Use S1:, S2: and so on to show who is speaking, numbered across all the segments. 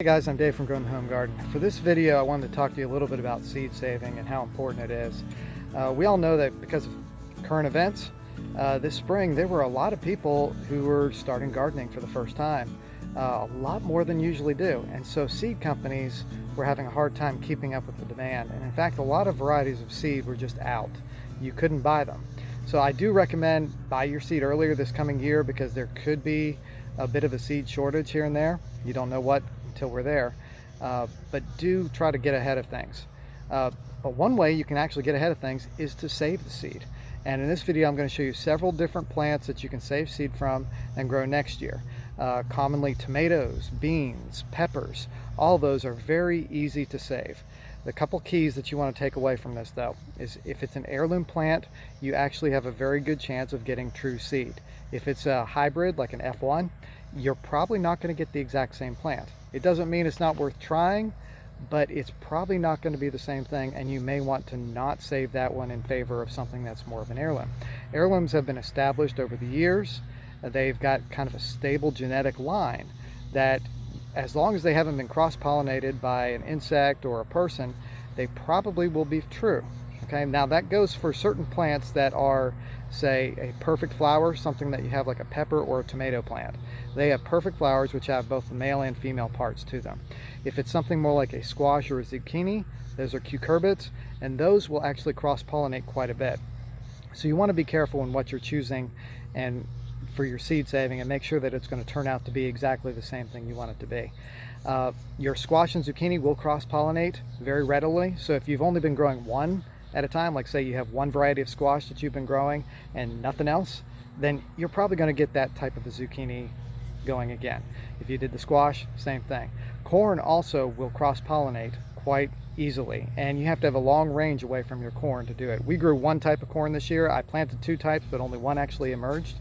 S1: Hey guys, I'm Dave from Growing the Home Garden. For this video, I wanted to talk to you a little bit about seed saving and how important it is. We all know that because of current events, this spring there were a lot of people who were starting gardening for the first time, a lot more than usually do. And so seed companies were having a hard time keeping up with the demand. And in fact, a lot of varieties of seed were just out. You couldn't buy them. So I do recommend buy your seed earlier this coming year because there could be a bit of a seed shortage here and there. You don't know what until we're there, but do try to get ahead of things. But one way you can actually get ahead of things is to save the seed. And in this video, I'm going to show you several different plants that you can save seed from and grow next year. Commonly tomatoes, beans, peppers, all those are very easy to save. The couple keys that you want to take away from this though is if it's an heirloom plant, you actually have a very good chance of getting true seed. If it's a hybrid like an F1, you're probably not going to get the exact same plant. It doesn't mean it's not worth trying, but it's probably not going to be the same thing, and you may want to not save that one in favor of something that's more of an heirloom. Heirlooms have been established over the years. They've got kind of a stable genetic line that as long as they haven't been cross-pollinated by an insect or a person, they probably will be true. Okay, now that goes for certain plants that are, say, a perfect flower, something that you have like a pepper or a tomato plant. They have perfect flowers which have both the male and female parts to them. If it's something more like a squash or a zucchini, those are cucurbits, and those will actually cross-pollinate quite a bit. So you want to be careful in what you're choosing and for your seed saving, and make sure that it's going to turn out to be exactly the same thing you want it to be. Your squash and zucchini will cross-pollinate very readily, so if you've only been growing one at a time, like say you have one variety of squash that you've been growing and nothing else, then you're probably going to get that type of a zucchini going again. If you did the squash, same thing. Corn also will cross-pollinate quite easily, and you have to have a long range away from your corn to do it. We grew one type of corn this year. I planted two types, but only one actually emerged.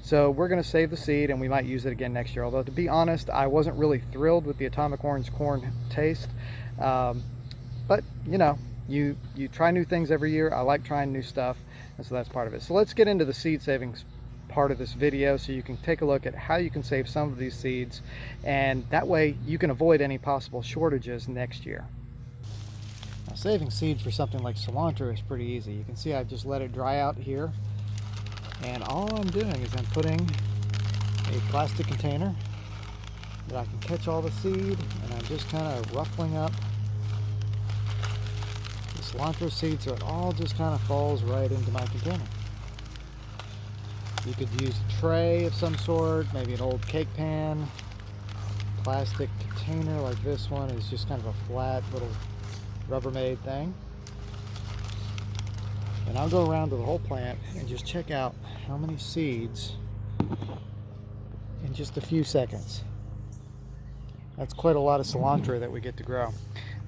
S1: So we're going to save the seed and we might use it again next year. Although to be honest, I wasn't really thrilled with the Atomic Orange corn taste. But you know, you try new things every year. I like trying new stuff, and so that's part of it. So let's get into the seed savings part of this video so you can take a look at how you can save some of these seeds, and that way you can avoid any possible shortages next year. Now, saving seed for something like cilantro is pretty easy. You can see I've just let it dry out here, and all I'm doing is I'm putting a plastic container that I can catch all the seed, and I'm just kind of ruffling up the cilantro seed so it all just kind of falls right into my container. You could use a tray of some sort, maybe an old cake pan. Plastic container like this one is just kind of a flat little Rubbermaid thing. And I'll go around to the whole plant and just check out how many seeds in just a few seconds. That's quite a lot of cilantro that we get to grow.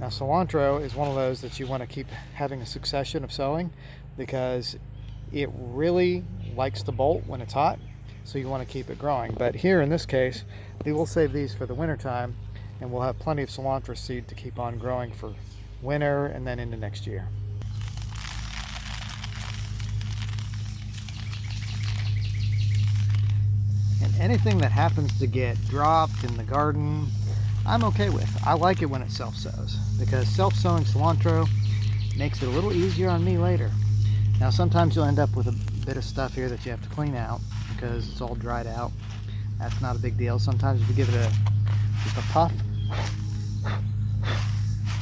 S1: Now cilantro is one of those that you want to keep having a succession of sowing because it really likes to bolt when it's hot, so you want to keep it growing. But here in this case, we will save these for the winter time, and we'll have plenty of cilantro seed to keep on growing for winter and then into next year. And anything that happens to get dropped in the garden, I'm okay with. I like it when it self-sows because self-sowing cilantro makes it a little easier on me later. Now sometimes you'll end up with a bit of stuff here that you have to clean out because it's all dried out. That's not a big deal. Sometimes if you give it just a puff,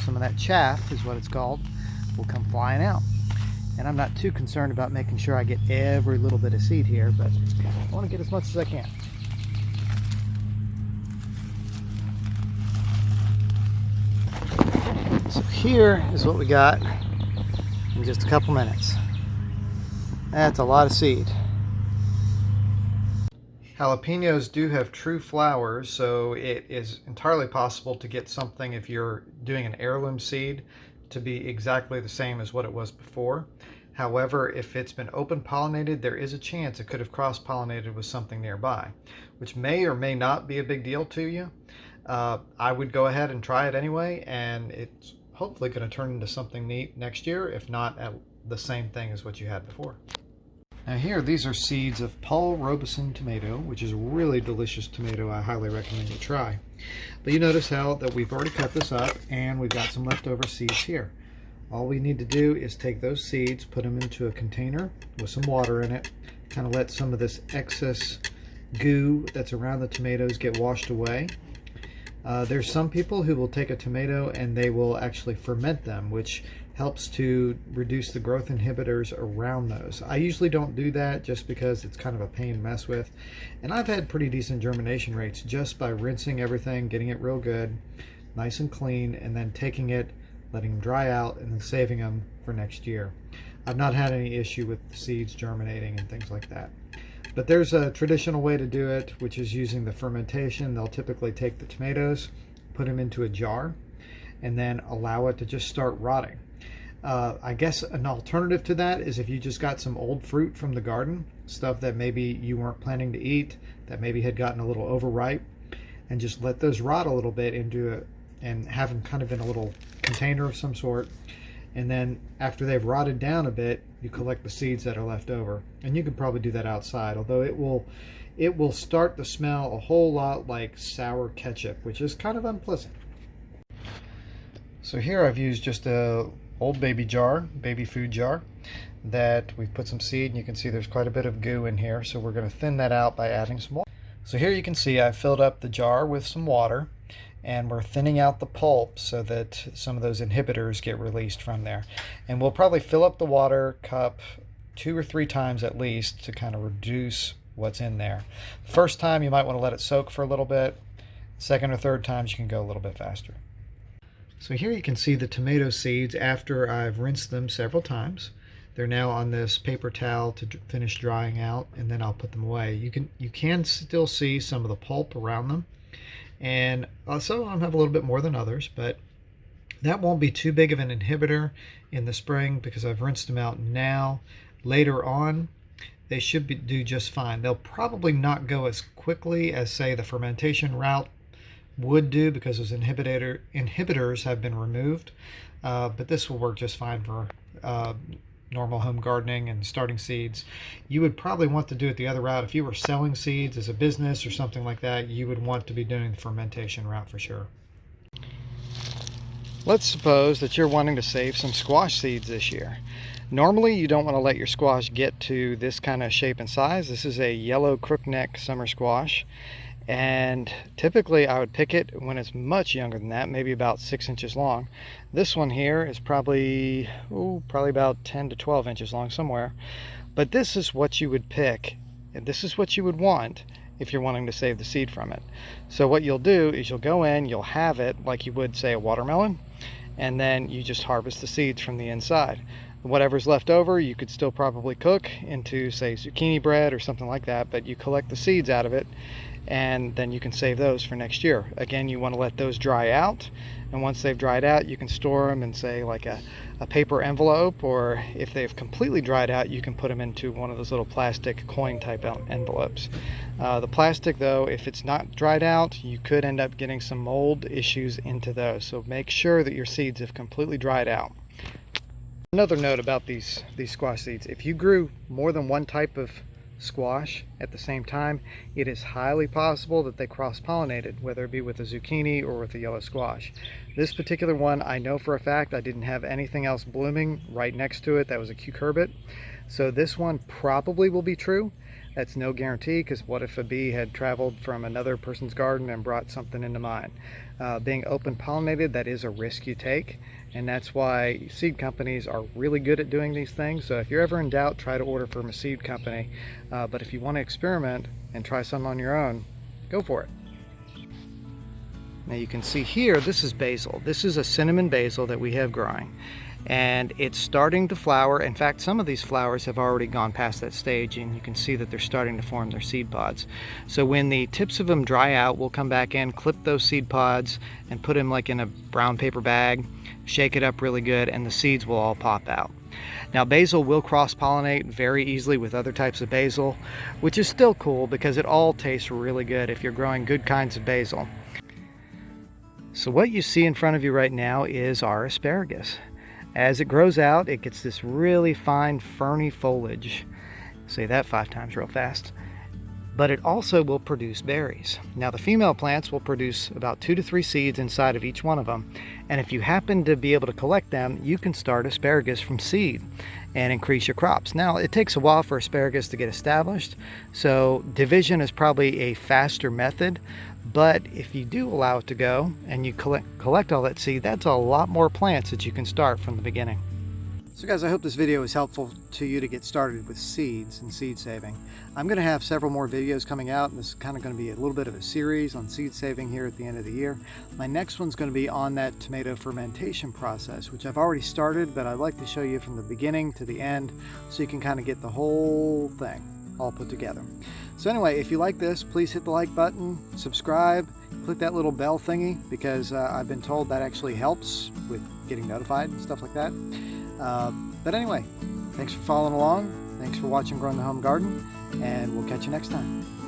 S1: some of that chaff is what it's called, will come flying out. And I'm not too concerned about making sure I get every little bit of seed here, but I want to get as much as I can. So here is what we got in just a couple minutes. That's a lot of seed. Jalapenos do have true flowers, so it is entirely possible to get something, if you're doing an heirloom seed, to be exactly the same as what it was before. However, if it's been open pollinated, there is a chance it could have cross-pollinated with something nearby, which may or may not be a big deal to you. I would go ahead and try it anyway, and it's hopefully going to turn into something neat next year, if not at the same thing as what you had before. Now here, these are seeds of Paul Robeson tomato, which is a really delicious tomato I highly recommend you try. But you notice how that we've already cut this up and we've got some leftover seeds here. All we need to do is take those seeds, put them into a container with some water in it, kind of let some of this excess goo that's around the tomatoes get washed away. There's some people who will take a tomato and they will actually ferment them, which helps to reduce the growth inhibitors around those. I usually don't do that just because it's kind of a pain to mess with. And I've had pretty decent germination rates just by rinsing everything, getting it real good, nice and clean, and then taking it, letting them dry out, and then saving them for next year. I've not had any issue with the seeds germinating and things like that. But there's a traditional way to do it, which is using the fermentation. They'll typically take the tomatoes, put them into a jar, and then allow it to just start rotting. I guess an alternative to that is if you just got some old fruit from the garden, stuff that maybe you weren't planning to eat, that maybe had gotten a little overripe, and just let those rot a little bit and have them kind of in a little container of some sort. And then after they've rotted down a bit, you collect the seeds that are left over. And you can probably do that outside, although it will start to smell a whole lot like sour ketchup, which is kind of unpleasant. So here I've used just a old baby food jar that we've put some seed, and you can see there's quite a bit of goo in here, so we're going to thin that out by adding some water. So here you can see I've filled up the jar with some water, and we're thinning out the pulp so that some of those inhibitors get released from there. And we'll probably fill up the water cup 2 or 3 times at least to kind of reduce what's in there. The first time you might want to let it soak for a little bit. Second or third times you can go a little bit faster. So here you can see the tomato seeds after I've rinsed them several times. They're now on this paper towel to finish drying out, and then I'll put them away. You can still see some of the pulp around them, and some of them have a little bit more than others, but that won't be too big of an inhibitor in the spring because I've rinsed them out now. Later on, they should do just fine. They'll probably not go as quickly as, say, the fermentation route would do because those inhibitors have been removed, but this will work just fine for normal home gardening and starting seeds. You would probably want to do it the other route. If you were selling seeds as a business or something like that, you would want to be doing the fermentation route for sure. Let's suppose that you're wanting to save some squash seeds this year. Normally you don't want to let your squash get to this kind of shape and size. This is a yellow crookneck summer squash, and typically I would pick it when it's much younger than that, maybe about 6 inches long. This one here is probably about 10 to 12 inches long somewhere. But this is what you would pick, and this is what you would want if you're wanting to save the seed from it. So what you'll do is you'll go in, you'll have it like you would, say, a watermelon, and then you just harvest the seeds from the inside. Whatever's left over you could still probably cook into, say, zucchini bread or something like that, but you collect the seeds out of it and then you can save those for next year. Again, you want to let those dry out, and once they've dried out you can store them in, say, like a paper envelope, or if they've completely dried out you can put them into one of those little plastic coin type envelopes. The plastic, though, if it's not dried out, you could end up getting some mold issues into those, so make sure that your seeds have completely dried out. Another note about these squash seeds: if you grew more than one type of squash at the same time, it is highly possible that they cross-pollinated, whether it be with a zucchini or with a yellow squash. This particular one, I know for a fact, I didn't have anything else blooming right next to it that was a cucurbit, so this one probably will be true. That's no guarantee, because what if a bee had traveled from another person's garden and brought something into mine? Being open pollinated, that is a risk you take, and that's why seed companies are really good at doing these things. So if you're ever in doubt, try to order from a seed company, but if you want to experiment and try some on your own, go for it. Now you can see here, this is basil. This is a cinnamon basil that we have growing, and it's starting to flower. In fact, some of these flowers have already gone past that stage, and you can see that they're starting to form their seed pods. So when the tips of them dry out, we'll come back in, clip those seed pods, and put them like in a brown paper bag, shake it up really good, and the seeds will all pop out. Now basil will cross-pollinate very easily with other types of basil, which is still cool because it all tastes really good if you're growing good kinds of basil. So what you see in front of you right now is our asparagus. As it grows out, it gets this really fine ferny foliage, Say that 5 times real fast. But it also will produce berries. Now the female plants will produce about 2 to 3 seeds inside of each one of them. And if you happen to be able to collect them, you can start asparagus from seed and increase your crops. Now it takes a while for asparagus to get established, so division is probably a faster method. But if you do allow it to go and you collect all that seed, that's a lot more plants that you can start from the beginning. So guys, I hope this video was helpful to you to get started with seeds and seed saving. I'm going to have several more videos coming out, and this is kind of going to be a little bit of a series on seed saving here at the end of the year. My next one's going to be on that tomato fermentation process, which I've already started, but I'd like to show you from the beginning to the end so you can kind of get the whole thing all put together. So anyway, if you like this, please hit the like button, subscribe, click that little bell thingy, because I've been told that actually helps with getting notified and stuff like that. But anyway, thanks for following along. Thanks for watching Growing the Home Garden, and we'll catch you next time.